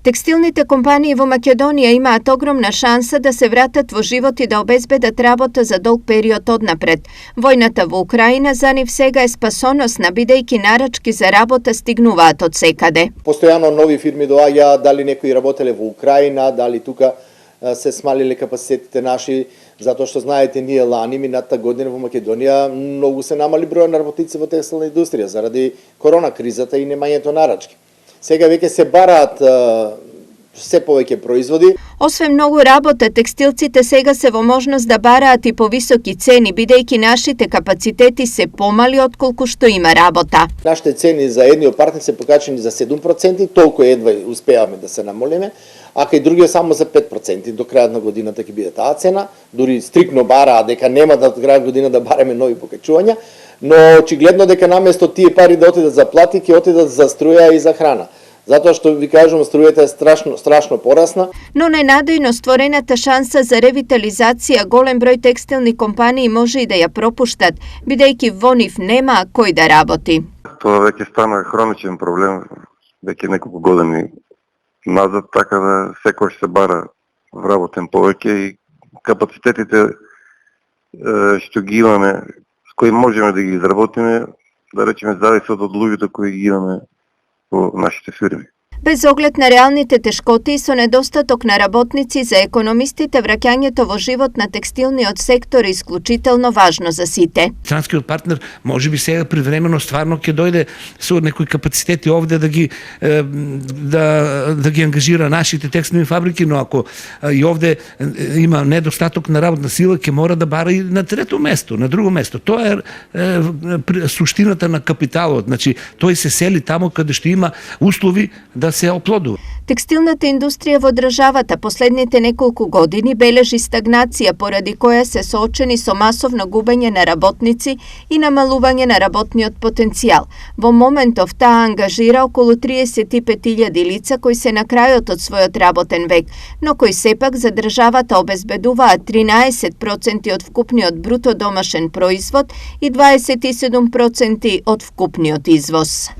Текстилните компании во Македонија имаат огромна шанса да се вратат во живот и да обезбедат работа за долг период однапред. Војната во Украина за нив сега е спасоносна, бидејќи нарачки за работа стигнуваат од секаде. Постојано нови фирми доаѓаат, дали некои работеле во Украина, дали тука се смалиле капацитетите наши, затоа што знаете ние лани минатата година во Македонија многу се намали број на работници во текстилна индустрија заради корона кризата и немањето нарачки. Сега веќе се бараат се повеќе производи. Освен многу работа, текстилците сега се во можност да бараат и повисоки цени, бидејќи нашите капацитети се помали отколку што има работа. Нашите цени за едниот партнер се покачени за 7%, толку едва успеавме да се намалиме, а кај другиот само за 5%. До крајот на годината ќе биде таа цена, дури стрикно бараа дека нема да до крајот година да бараме нови покачувања, но очигледно дека наместо тие пари да отидат за плати, ќе отидат за струја и за храна. Затоа што ви кажувам, струјата е страшно порасна. Но ненадејно створената шанса за ревитализација голем број текстилни компании може и да ја пропуштат, бидејќи во нив нема кој да работи. Тоа веќе стана хроничен проблем, веќе неколку години назад, така да секој се бара вработен повеќе и капацитетите што ги имаме, с кои можеме да ги изработиме, да речеме, зависат од луѓето кои ги имаме во нашите фирми. Без оглед на реалните тешкоти и со недостаток на работници, за економистите враќањето во живот на текстилниот сектор е исклучително важно за сите. Странскиот партнер можеби сега привремено стварно ќе дојде со некои капацитети овде да ги ангажира нашите текстилни фабрики, но ако и овде има недостаток на работна сила, ќе мора да бара и на трето место, на друго место. Тоа е суштината на капиталот. Значи, тој се сели тамо каде што има услови да се оплодува. Текстилната индустрија во државата последните неколку години бележи стагнација, поради која се соочени со масовно губење на работници и намалување на работниот потенцијал. Во моментов таа ангажира околу 35.000 лица кои се на крајот од својот работен век, но кои сепак за државата обезбедуваат 13% од вкупниот бруто домашен производ и 27% од вкупниот извоз.